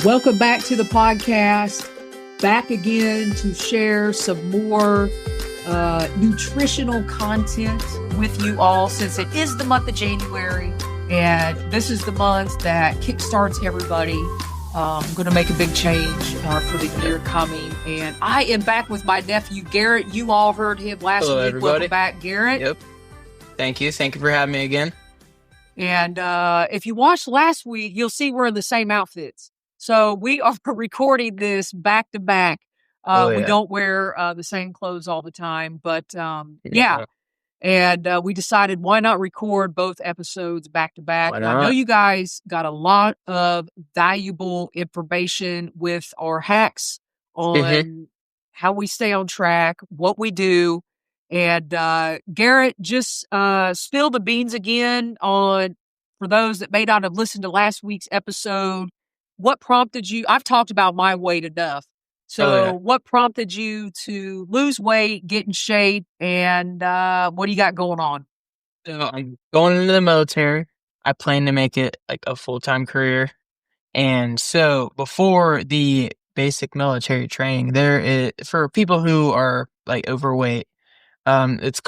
Welcome back to the podcast. Back again to share some more nutritional content with you all, since it is the month of January and this is the month that kickstarts everybody. I'm going to make a big change for the year coming. And I am back with my nephew, Garrett. You all heard him last Hello, week. everybody. Welcome back, Garrett. Yep. Thank you. Thank you for having me again. And if you watched last week, you'll see we're in the same outfits. So we are recording this back to back. We don't wear the same clothes all the time, but yeah. And we decided, why not record both episodes back to back? Why And I not? know you guys got a lot of valuable information with our hacks on how we stay on track, what we do. And Garrett, just spill the beans again on, for those that may not have listened to last week's episode, what prompted you? I've talked about my weight enough. So what prompted you to lose weight, get in shape, and what do you got going on? So I'm going into the military. I plan to make it like a full-time career. And so before the basic military training, there is, for people who are like overweight, it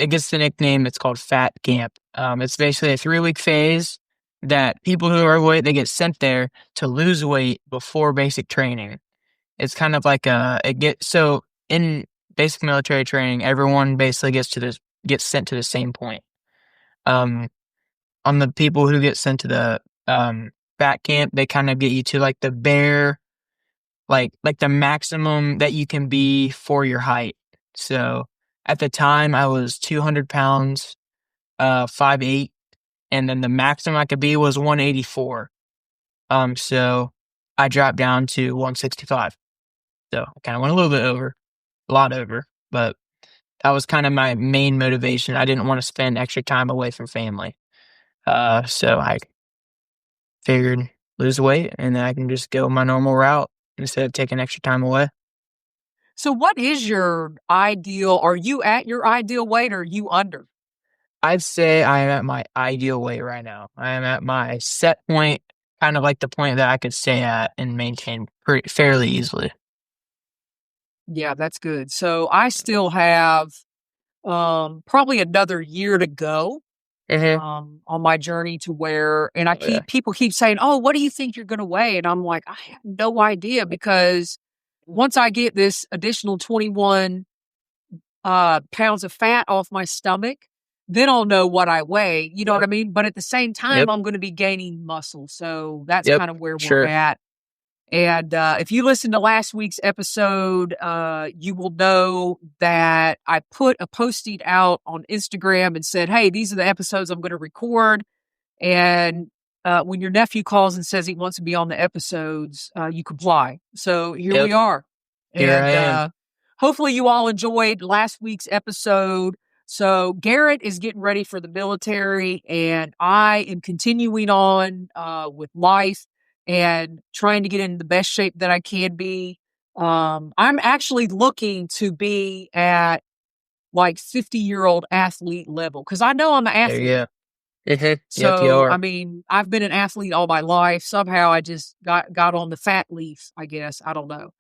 gets the nickname, it's called fat camp. It's basically a 3-week phase that people who are overweight, they get sent there to lose weight before basic training. It's kind of like so in basic military training, everyone basically gets sent to the same point. On the people who get sent to the fat camp, they kind of get you to like the bare, like the maximum that you can be for your height. So at the time I was 200 pounds, 5'8", and then the maximum I could be was 184. So I dropped down to 165. So I kind of went a lot over, but that was kind of my main motivation. I didn't want to spend extra time away from family. So I figured lose weight and then I can just go my normal route instead of taking extra time away. So what is your ideal? Are you at your ideal weight or are you under? I'd say I am at my ideal weight right now. I am at my set point, kind of like the point that I could stay at and maintain fairly easily. Yeah, that's good. So I still have probably another year to go on my journey to where, and people keep saying, oh, what do you think you're going to weigh? And I'm like, I have no idea, because once I get this additional 21 pounds of fat off my stomach, then I'll know what I weigh. You know what I mean? But at the same time, I'm going to be gaining muscle. So that's kind of where we're at. And if you listened to last week's episode, you will know that I put a posting out on Instagram and said, hey, these are the episodes I'm going to record. And when your nephew calls and says he wants to be on the episodes, you comply. So here we are. Here I am. Hopefully you all enjoyed last week's episode. So Garrett is getting ready for the military, and I am continuing on with life and trying to get in the best shape that I can be. I'm actually looking to be at like 50-year-old athlete level, because I know I'm an athlete. So, I mean, I've been an athlete all my life. Somehow I just got on the fat leaf, I guess. I don't know.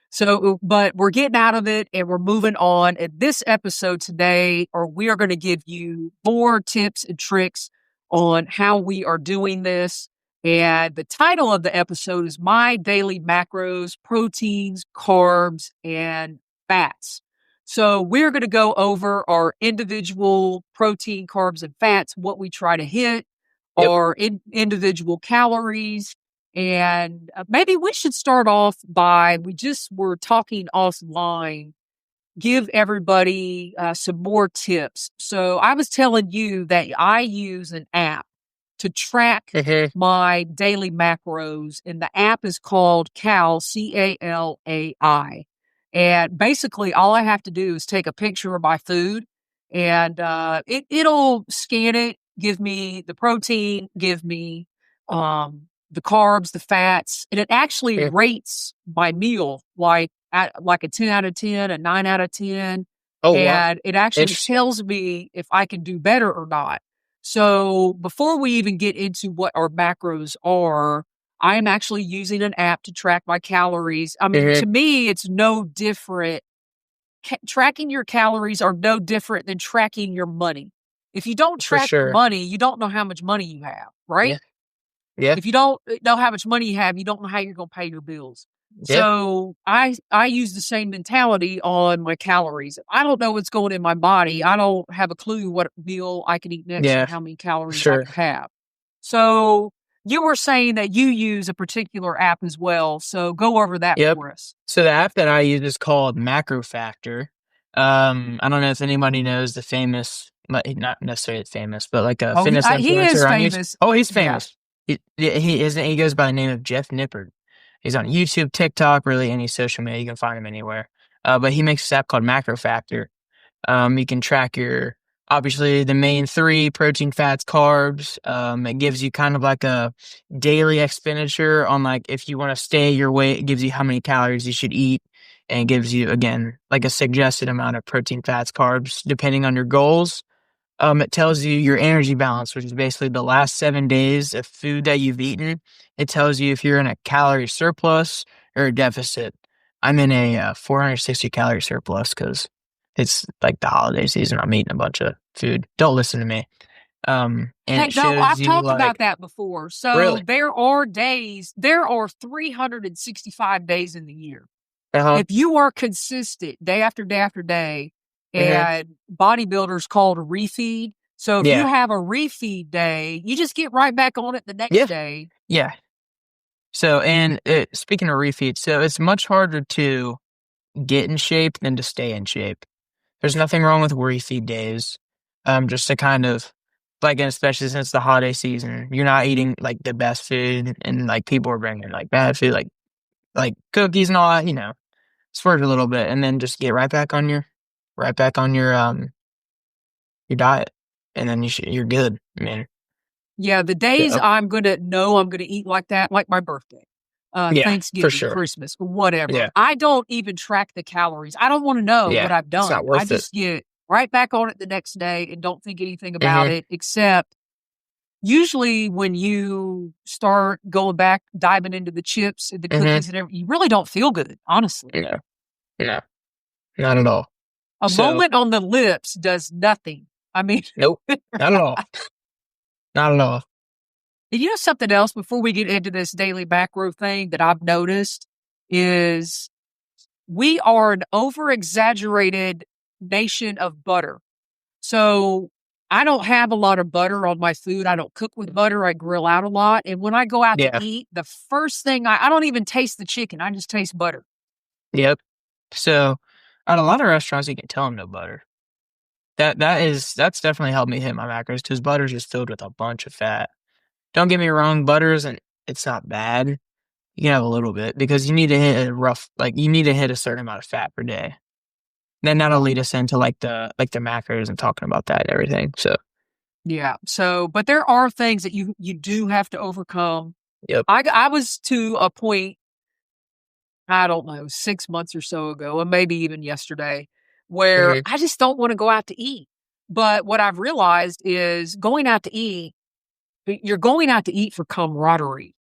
So, but we're getting out of it and we're moving on. In this episode today, we are going to give you more tips and tricks on how we are doing this. And the title of the episode is My Daily Macros, Proteins, Carbs, and Fats. So we're going to go over our individual protein, carbs, and fats, what we try to hit, our individual calories. And maybe we should start off by, we just were talking offline, give everybody some more tips. So I was telling you that I use an app to track my daily macros, and the app is called Cal, C-A-L-A-I. And basically all I have to do is take a picture of my food, and it'll scan it, give me the protein, give me the carbs, the fats, and it actually rates my meal like a 10 out of 10, a 9 out of 10. And it actually tells me if I can do better or not. So before we even get into what our macros are, I am actually using an app to track my calories. I mean, Mm-hmm. to me, it's no different. Tracking your calories are no different than tracking your money. If you don't For track your sure. money, you don't know how much money you have, Yeah. right? Yeah. If you don't know how much money you have, you don't know how you're going to pay your bills. Yeah. So I use the same mentality on my calories. I don't know what's going in my body. I don't have a clue what meal I can eat next or Yeah. how many For calories I sure. could have. So you were saying that you use a particular app as well. So go over that Yep. for us. So the app that I use is called MacroFactor. I don't know if anybody knows the famous, not necessarily famous, but like a Oh, fitness he is influencer on YouTube. famous. Oh, he's Yeah. famous. He isn't. He goes by the name of Jeff Nippard. He's on YouTube, TikTok, really any social media. You can find him anywhere. But he makes this app called MacroFactor. You can track your, obviously, the main three: protein, fats, carbs. It gives you kind of like a daily expenditure on, like, if you want to stay your weight, it gives you how many calories you should eat, and it gives you, again, like a suggested amount of protein, fats, carbs, depending on your goals. It tells you your energy balance, which is basically the last 7 days of food that you've eaten. It tells you if you're in a calorie surplus or a deficit. I'm in a 460 calorie surplus because it's like the holiday season. I'm eating a bunch of food. Don't listen to me. And Hey, it no, shows I've you talked about like, that before. So really? there are 365 days in the year. Uh huh. If you are consistent day after day after day, Hmm. and bodybuilders call it a refeed. So if you Yeah. have a refeed day, you just get right back on it the next Yeah. day. Yeah. So, and speaking of refeeds, so it's much harder to get in shape than to stay in shape. There's nothing wrong with refeed days. Just to kind of, like, and especially since the holiday season, you're not eating like the best food, and like people are bringing like bad food, like cookies and all that. Splurge a little bit, and then just get right back on your diet, and then you're good. I mean, Yeah, the days yeah, I'm gonna know I'm gonna eat like that, like my birthday, yeah, for Thanksgiving, sure. Christmas, whatever. Yeah, I don't even track the calories. I don't want to know yeah, what I've it's not done. I worth it. just get right back on it the next day and don't think anything about Hmm. it, except usually when you start going back, diving into the chips and the Hmm. cookies and everything, you really don't feel good, honestly. No, no, not at all. A So, moment on the lips does nothing. I mean, nope, not at all, not at all. you know something else before we get into this daily macro thing that I've noticed is we are an over exaggerated nation of butter. So I don't have a lot of butter on my food. I don't cook with butter. I grill out a lot. And when I go out to Yeah, eat, the first thing I don't even taste the chicken. I just taste butter. yep. So, at a lot of restaurants, you can tell them no butter. That's definitely helped me hit my macros because butter's just filled with a bunch of fat. Don't get me wrong, butters and it's not bad. You can have a little bit because you need to hit a rough, like you need to hit a certain amount of fat per day. Then that'll lead us into like the macros and talking about that and everything. So, Yeah. So, but there are things that you do have to overcome. yep. I was to a point, I don't know, 6 months or so ago, or maybe even yesterday, where Hmm. I just don't want to go out to eat. But what I've realized is going out to eat, you're going out to eat for camaraderie.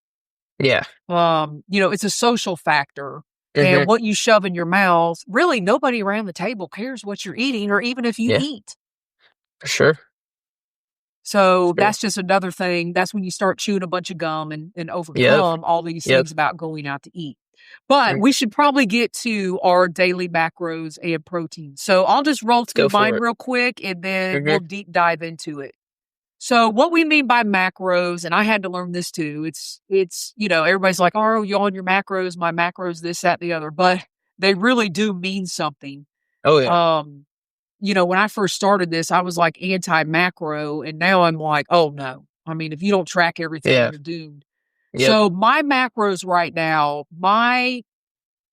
Yeah. It's a social factor. Hmm. And what you shove in your mouth, really nobody around the table cares what you're eating or even if you Yeah. eat. For sure. So Sure. that's just another thing. That's when you start chewing a bunch of gum and Yep. overcome all these Yep. things about going out to eat. But Mm, we should probably get to our daily macros and protein. So I'll just roll let's go through for mine it. real quick and then Hmm. we'll deep dive into it. So what we mean by macros, and I had to learn this too. Everybody's like, oh, you on your macros, my macros, this, that, the other, but they really do mean something. Oh yeah. Um, when I first started this, I was like anti macro, and now I'm like, oh no. I mean, if you don't track everything, Yeah. you're doomed. Yep. So my macros right now, my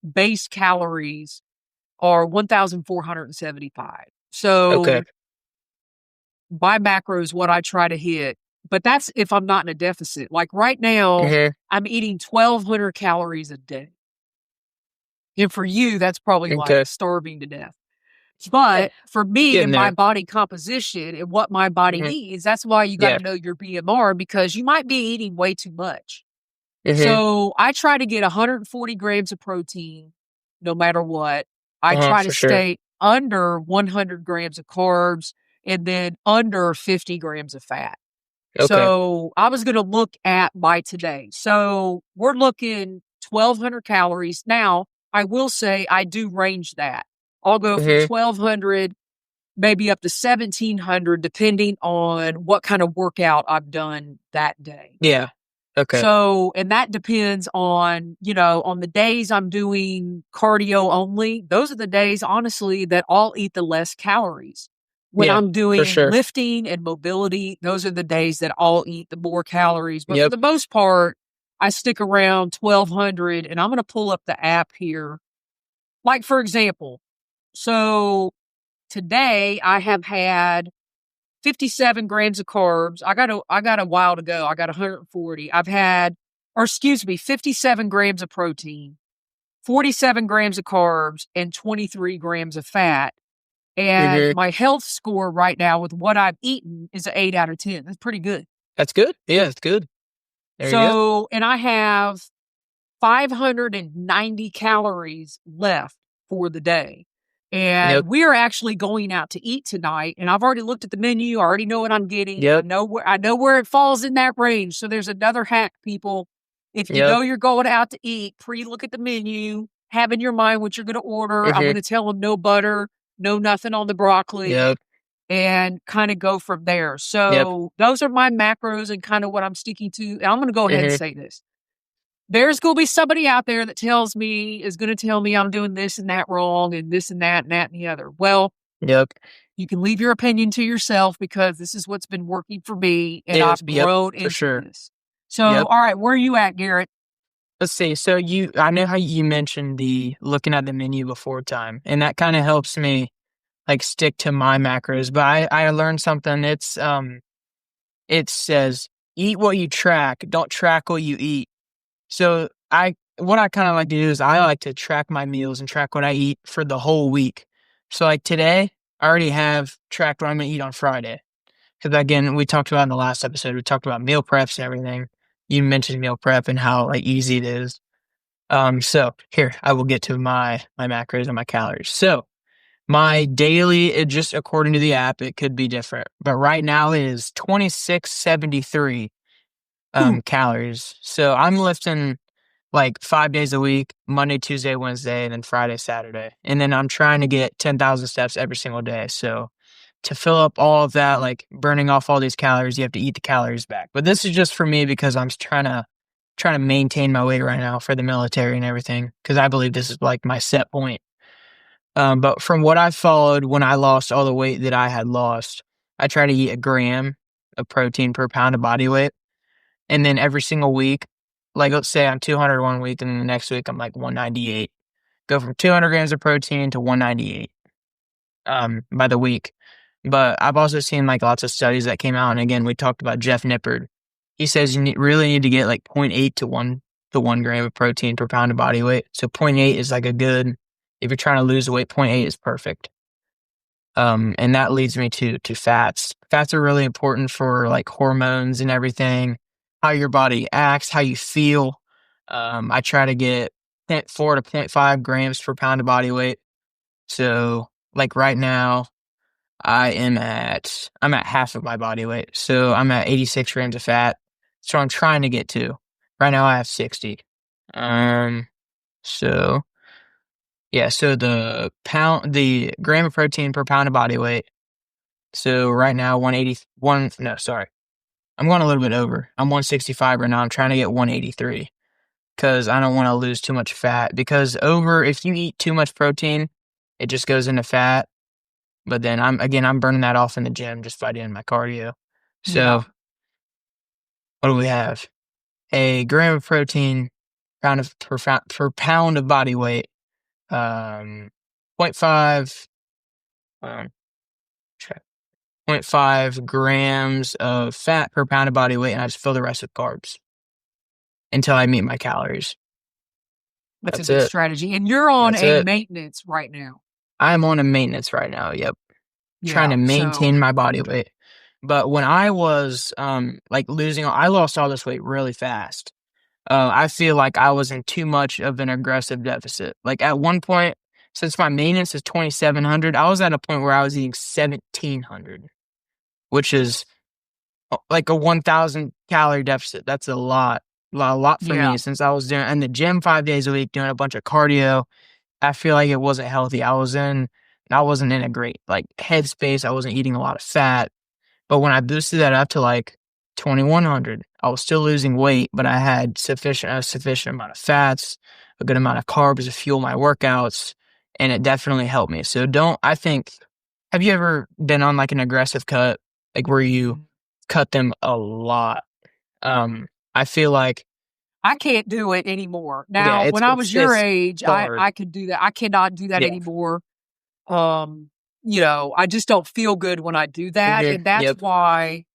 base calories are 1,475. Okay. So my macros, what I try to hit, but that's if I'm not in a deficit. Like right now, Hmm. I'm eating 1,200 calories a day. And for you, that's probably like Okay. starving to death. Eh, But for me getting and my there. body composition and what my body Hmm. needs, that's why you got Yeah. to know your BMR because you might be eating way too much. Mm-hmm. So I try to get 140 grams of protein no matter what. I Uh-huh, try to for sure. stay under 100 grams of carbs and then under 50 grams of fat. Okay. So I was going to look at by today. So we're looking 1,200 calories. Now, I will say I do range that. I'll go from Mm-hmm. 1,200 maybe up to 1,700 depending on what kind of workout I've done that day. Yeah. Okay. So, and that depends on, on the days I'm doing cardio only, those are the days, honestly, that I'll eat the less calories. When Yeah, I'm for doing sure. lifting and mobility, those are the days that I'll eat the more calories. But for Yep. the most part, I stick around 1,200 and I'm going to pull up the app here. Like, for example, so today I have had 57 grams of carbs. I got a while to go. I got 140. I've had, or excuse me, 57 grams of protein, 47 grams of carbs, and 23 grams of fat. And Mm-hmm. my health score right now with what I've eaten is an 8 out of 10. That's pretty good. That's good. Yeah, it's good. There you go. So, and I have 590 calories left for the day. Yep. And we're actually going out to eat tonight. And I've already looked at the menu. I already know what I'm getting. Yep. I know where it falls in that range. So there's another hack, people. If you Yep. know you're going out to eat, pre-look at the menu, have in your mind what you're going to order. I'm Mm-hmm. going to tell them no butter, no nothing on the broccoli, Yep. and kind of go from there. Yep. So those are my macros and kind of what I'm sticking to. And I'm going to go ahead and Mm-hmm. say this. There's going to be somebody out there that is going to tell me I'm doing this and that wrong and this and that and the other. Well, Yep. you can leave your opinion to yourself because this is what's been working for me and Yes. I've Yep. grown For into sure. this. So, Yep. all right, where are you at, Garrett? Let's see. So I know how you mentioned the looking at the menu before time, and that kind of helps me like stick to my macros. But I learned something. It says eat what you track, don't track what you eat. So what I kind of like to do is I like to track my meals and track what I eat for the whole week. So like today, I already have tracked what I'm gonna eat on Friday. Because again, we talked about in the last episode, we talked about meal preps and everything. You mentioned meal prep and how like easy it is. So here I will get to my macros and my calories. So my daily, it just according to the app, it could be different, but right now it is 2673 Ooh, calories. So I'm lifting like 5 days a week, Monday, Tuesday, Wednesday, and then Friday, Saturday. And then I'm trying to get 10,000 steps every single day. So to fill up all of that, like burning off all these calories, you have to eat the calories back. But this is just for me because I'm trying to maintain my weight right now for the military and everything. Because I believe this is like my set point. But from what I followed when I lost all the weight that I had lost, I try to eat a gram of protein per pound of body weight. And then every single week, like let's say I'm 200 one week and then the next week I'm like 198. Go from 200 grams of protein to 198 by the week. But I've also seen like lots of studies that came out, and again, we talked about Jeff Nippard. He says really need to get like zero point 0.8 to 1 gram of protein per pound of body weight. So zero point 0.8 is like a good, if you're trying to lose weight, zero point 0.8 is perfect. And that leads me to fats. Fats are really important for like hormones and everything, how your body acts, how you feel. I try to get 0.4 to zero point 0.5 grams per pound of body weight. So like right now, I'm at half of my body weight. So I'm at 86 grams of fat. So I'm trying to get to. Right now I have 60. Um, so yeah, so the gram of protein per pound of body weight. So right now 181, no, sorry. I'm going a little bit over. I'm 165 right now. I'm trying to get 183 because I don't want to lose too much fat because if you eat too much protein, it just goes into fat. But then I'm burning that off in the gym just by doing my cardio. yeah. So what do we have? A gram of protein, per pound of body weight, um, point 0.5, um, check, 0.5 grams of fat per pound of body weight, and I just fill the rest with carbs until I meet my calories. That's a That's good it. strategy. And you're on That's a it. maintenance right now. I'm on a maintenance right now. Yep. Trying Yeah. to So, maintain my body weight. But when I was like I lost all this weight really fast. I feel like I was in too much of an aggressive deficit. Like at one point, since my maintenance is 2,700, I was at a point where I was eating 1,700, which is like a 1,000 calorie deficit. That's a lot for Yeah. me since I was doing in the gym 5 days a week, doing a bunch of cardio. I feel like it wasn't healthy. I wasn't in a great like headspace. I wasn't eating a lot of fat. But when I boosted that up to like 2,100, I was still losing weight, but I had a sufficient amount of fats, a good amount of carbs to fuel my workouts, and it definitely helped me. So I think, have you ever been on like an aggressive cut, like where you cut them a lot? I feel like, I can't do it anymore. yeah, Now, when I was your it's age, hard. I could do that. I cannot do that Yeah. anymore. Um, I just don't feel good when I do that. And that's Yep. why,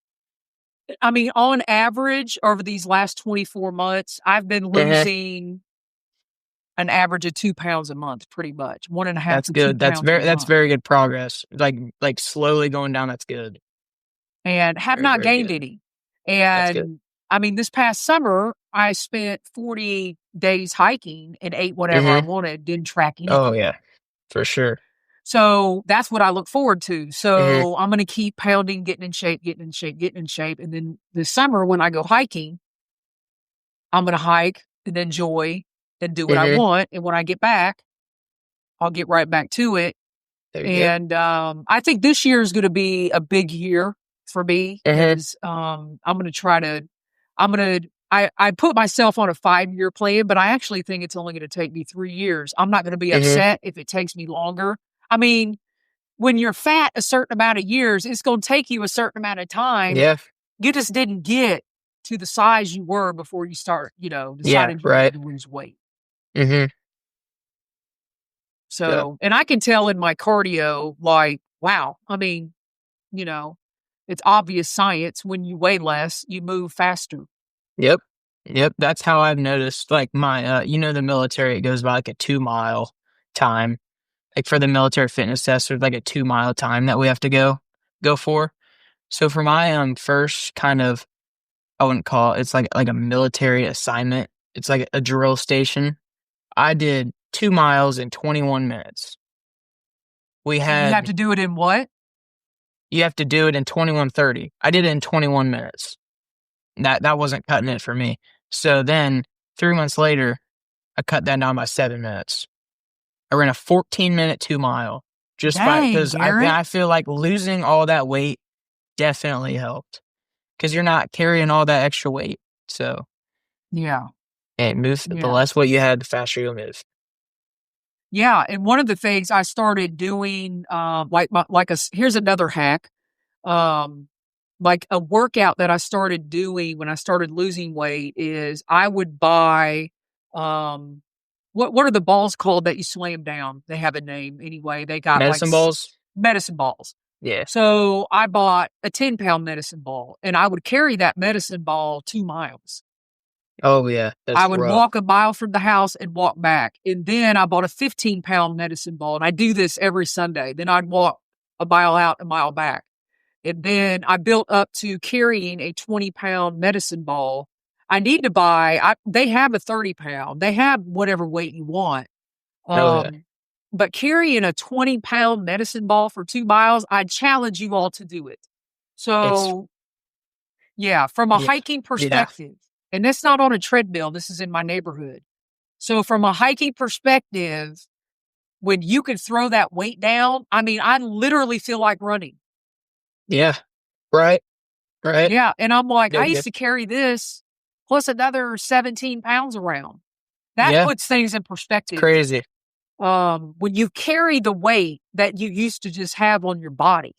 I mean, on average, over these last 24 months, I've been uh losing an average of 2 pounds a month, pretty much 1.5 That's to two good. pounds a That's month, very good progress. Like slowly going down. That's good. and have Very, not very gained good. any. That's good. And I mean, this past summer, I spent 40 days hiking and ate whatever I hmm wanted, didn't track Oh anything. yeah, for sure. So that's what I look forward to. hmm So I'm going to keep pounding, getting in shape, getting in shape, getting in shape. And then this summer, when I go hiking, I'm going to hike and enjoy and do what I hmm want. And when I get back, I'll get right back to it. There you go. And I think this year is going to be a big year for me hmm because I'm going to try to, I put myself on a 5-year plan, but I actually think it's only going to take me 3 years. I'm not going to be hmm upset if it takes me longer. I mean, when you're fat a certain amount of years, it's going to take you a certain amount of time. Yeah. You just didn't get to the size you were before you start, Yeah. decided you wanted Right. to lose weight. hmm Yep. So, and I can tell in my cardio, like, wow, I mean, you know, it's obvious science. When you weigh less, you move faster. Yep. Yep. That's how I've noticed. Like the military, it goes by like a 2 mile time. Like for the military fitness test, there's like a 2 mile time that we have to go for. So for my first kind of, I wouldn't call it, it's like a military assignment. It's like a drill station. I did 2 miles in 21 minutes. We And you have had to do it in what? You have to do it in 21:30. I did it in 21 minutes. That wasn't cutting it for me. So then 3 months later, I cut that down by 7 minutes. I ran a 14-minute 2 mile just by Dang, because Garrett. I feel like losing all that weight definitely helped because you're not carrying all that extra weight. So Yeah. the Yeah. less weight you had, the faster you'll move. Yeah. And one of the things I started doing, here's another hack. Um, like a workout that I started doing when I started losing weight is I would buy, um, what are the balls called that you slam down? They have a name anyway. They got like Medicine balls? medicine balls. Yeah. So I bought a 10-pound medicine ball and I would carry that medicine ball 2 miles. Oh yeah, I that's would rough. walk a mile from the house and walk back. And then I bought a 15-pound medicine ball. And I do this every Sunday. Then I'd walk a mile out, a mile back. And then I built up to carrying a 20-pound medicine ball. I need to they have a 30-pound. They have whatever weight you want. Oh yeah. But carrying a 20-pound medicine ball for 2 miles, I challenge you all to do it. It's So, yeah, from a yeah. hiking Yeah. perspective, and that's not on a treadmill, this is in my neighborhood. So, from a hiking perspective, when you can throw that weight down, I mean, I literally feel like running. Yeah. Right. Right. Yeah. And I'm like, I Good, used good. to carry this plus another 17 pounds around. That Yeah. puts things in It's perspective. crazy. When you carry the weight that you used to just have on your body,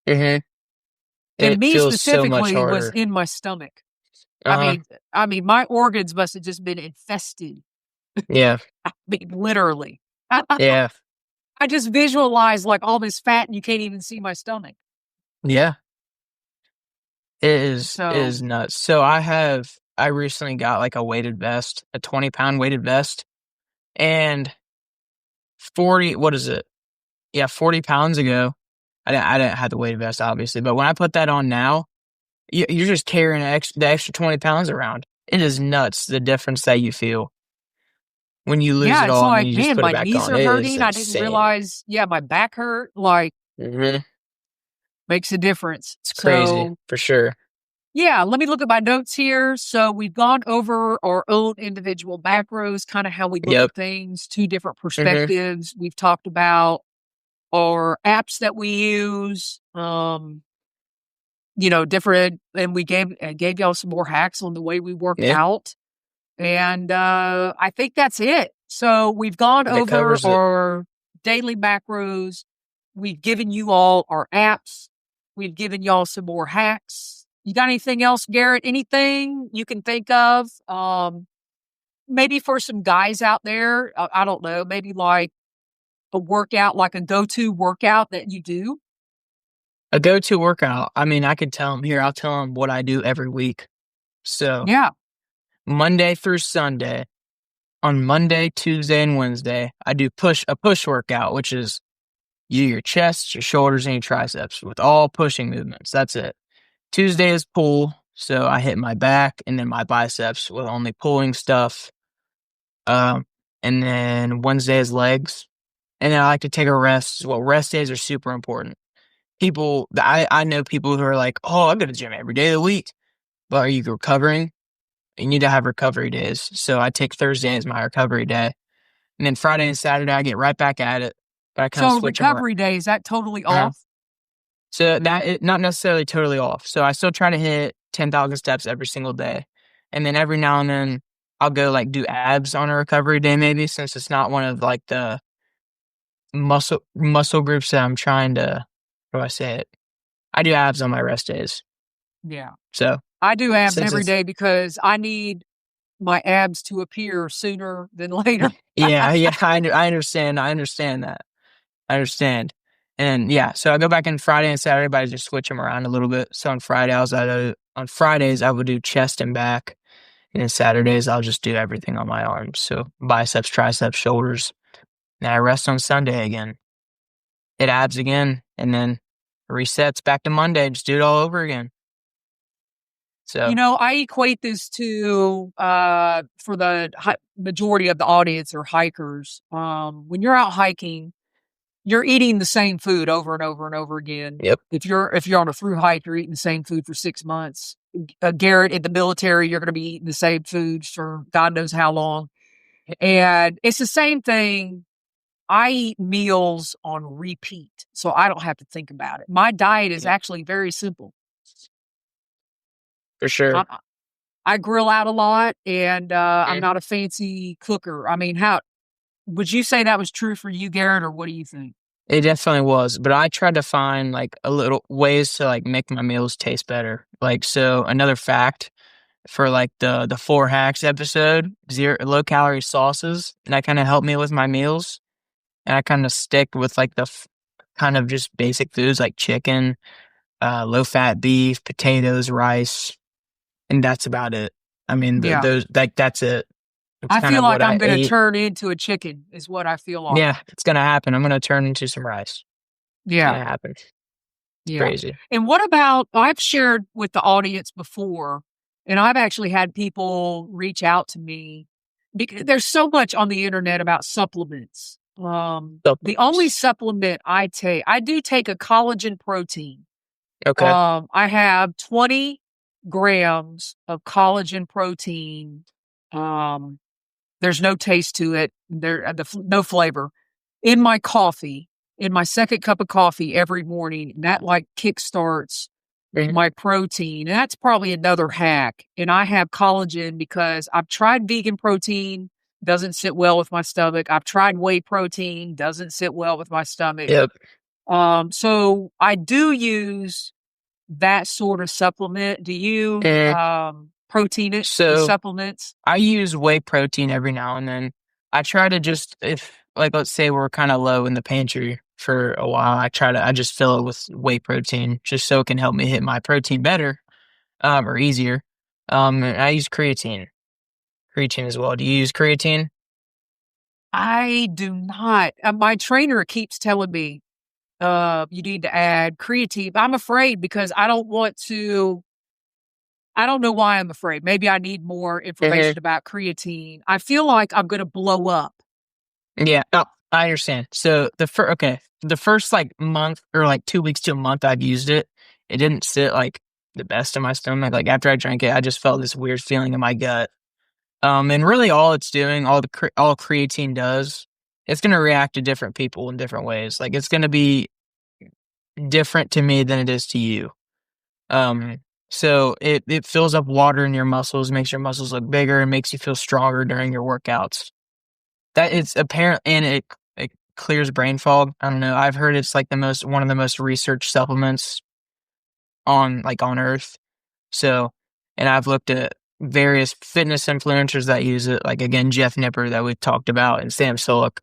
hmm and It me feels so much specifically was harder. in my stomach. I Uh-huh. mean, my organs must have just been infested. Yeah. I mean, literally. Yeah. I just visualize like all this fat and you can't even see my stomach. Yeah. It So is nuts. So I recently got like a weighted vest, a 20-pound weighted vest, and 40, what is it? Yeah, 40 pounds ago. I didn't have the weighted vest, obviously, but when I put that on now, you're just carrying the extra 20 pounds around. It is nuts the difference that you feel when you lose Yeah, it it's all and then like, you just man, put it my back knees on. are It is hurting. I didn't insane. realize, yeah, my back hurt. Like, Hmm. makes a difference. It's crazy So, for sure. yeah, let me look at my notes here. So, we've gone over our own individual macros, kind of how we look Yep. at things, two different Hmm. perspectives. We've talked about our apps that we use, different, and we gave y'all some more hacks on the way we work Yeah. out. And I think that's it. So we've gone That over covers it. our daily macros. We've given you all our apps. We've given y'all some more hacks. You got anything else, Garrett? Anything you can think of? Maybe for some guys out there, I don't know, maybe like a workout, like a go-to workout that you do. A go-to workout. I mean, I could tell them here. I'll tell them what I do every week. So Yeah. Monday through Sunday. On Monday, Tuesday, and Wednesday, I do a push workout, which is your chest, your shoulders, and your triceps with all pushing movements. That's it. Tuesday is pull, so I hit my back and then my biceps with only pulling stuff. Um, and then Wednesday is legs, and then I like to take a rest. Well, rest days are super important. I know people who are like, "Oh, I go to the gym every day of the week," but are you recovering? You need to have recovery days. So I take Thursday as my recovery day. And then Friday and Saturday, I get right back at it, but I kind of So switch them around. recovery day, is that totally Uh-huh. off? So not necessarily totally off. So I still try to hit 10,000 steps every single day. And then every now and then I'll go like do abs on a recovery day, maybe, since it's not one of like the muscle groups that I'm trying to, how do I say it? I do abs on my rest days. Yeah. So I do abs since every it's, day because I need my abs to appear sooner than later. yeah, I understand. I understand that. I understand. And yeah, so I go back in Friday and Saturday, but I just switch them around a little bit. So on Fridays I would do chest and back, and then Saturdays I'll just do everything on my arms. So biceps, triceps, shoulders. And I rest on Sunday again. Hit abs again, and then resets back to Monday. Just do it all over again. So I equate this to for the majority of the audience or hikers. When you're out hiking, you're eating the same food over and over and over again. yep. If you're on a through hike, you're eating the same food for 6 months. Garrett, in the military, you're going to be eating the same foods for God knows how long. And it's the same thing. I eat meals on repeat, so I don't have to think about it. My diet is Yep. actually very simple. For sure. I, I grill out a lot, and I'm Mhm. not a fancy cooker. I mean, how would you say that was true for you, Garrett, or what do you think? It definitely was, but I tried to find like a little ways to like make my meals taste better. Like, so another fact for like the 4 hacks episode, zero low calorie sauces, and that kind of helped me with my meals. And I kind of stick with like kind of just basic foods like chicken, low fat beef, potatoes, rice, and that's about it. I mean, Yeah. those like that's it. It's I kind feel of what like I'm I going to ate. turn into a chicken, is what I feel like. Yeah, it's gonna happen. I'm gonna turn into some rice. It's Yeah. gonna happen. It's Yeah. crazy. And what about, I've shared with the audience before, and I've actually had people reach out to me because there's so much on the internet about supplements. The only Supplements. supplement I do take a collagen protein. Okay. I have 20 grams of collagen protein. Um, there's no taste to it. No flavor in my coffee, in my second cup of coffee every morning. And that like kickstarts Mhm. my protein. And that's probably another hack. And I have collagen because I've tried vegan protein, doesn't sit well with my stomach. I've tried whey protein, doesn't sit well with my stomach. Yep. So I do use that sort of supplement. Do you Eh. protein it with So supplements? I use whey protein every now and then. I try to just, if like let's say we're kind of low in the pantry for a while, I just fill it with whey protein just so it can help me hit my protein better, or easier. And I use creatine as well. Do you use creatine? I do not. My trainer keeps telling me, you need to add creatine. I'm afraid because I don't want to. I don't know why I'm afraid. Maybe I need more information about creatine. I feel like I'm going to blow up. Yeah, oh, I understand. So the first like month or like 2 weeks to a month I've used it, it didn't sit like the best in my stomach. Like after I drank it, I just felt this weird feeling in my gut. And really all it's doing, all creatine does, it's going to react to different people in different ways. Like it's going to be different to me than it is to you. So it fills up water in your muscles, makes your muscles look bigger, and makes you feel stronger during your workouts. That it's apparent, and it clears brain fog. I don't know. I've heard it's like one of the most researched supplements on Earth. So, and I've looked at various fitness influencers that use it. Like again, Jeff Nipper that we've talked about, and Sam Sulek,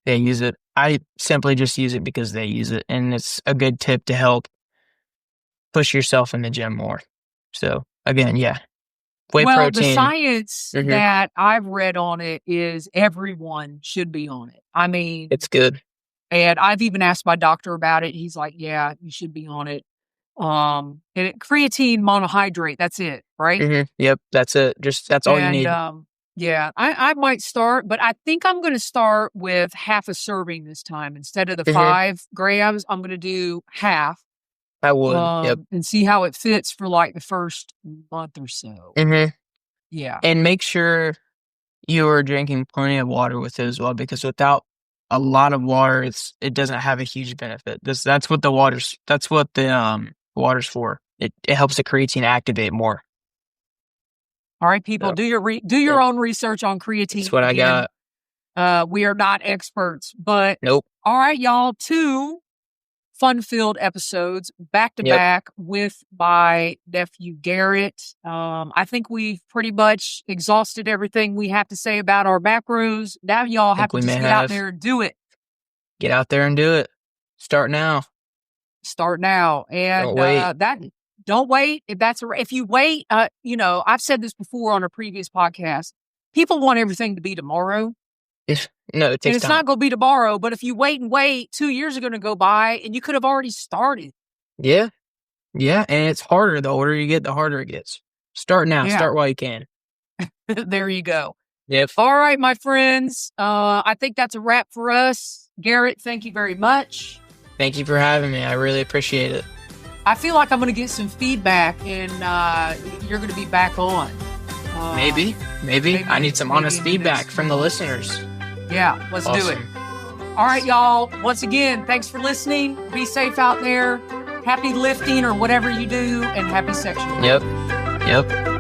they use it. I simply just use it because they use it, and it's a good tip to help push yourself in the gym more. So again, yeah. Whey protein. The science that I've read on it is everyone should be on it. I mean, it's good. And I've even asked my doctor about it. He's like, yeah, you should be on it. And creatine monohydrate, that's it, right? Yep, that's it. That's all you need. Yeah, I might start, but I think I'm going to start with half a serving this time. Instead of the 5 grams, I'm going to do half. I would, and see how it fits for like the first month or so. Yeah. And make sure you are drinking plenty of water with it as well, because without a lot of water, it doesn't have a huge benefit. That's what the water's for. It helps the creatine activate more. All right, people, do your own research on creatine. That's what I got. We are not experts, but nope. All right, y'all, 2 fun-filled episodes back-to-back with my nephew Garrett. I think we've pretty much exhausted everything we have to say about our macros. Now y'all have to just get out there and do it. Get out there and do it. Start now. And don't wait. If you wait, I've said this before on a previous podcast. People want everything to be tomorrow. No, it takes and it's time. not going to be tomorrow, but if you wait, 2 years are going to go by and you could have already started. Yeah. Yeah. And it's harder. The older you get, the harder it gets. Start now. Yeah. Start while you can. There you go. Yep. All right, my friends. I think that's a wrap for us. Garrett, thank you very much. Thank you for having me. I really appreciate it. I feel like I'm going to get some feedback and you're going to be back on. Maybe. I need some honest feedback from the listeners. Yeah, let's do it. All right, y'all. Once again, thanks for listening. Be safe out there. Happy lifting or whatever you do, and happy sexual. Yep.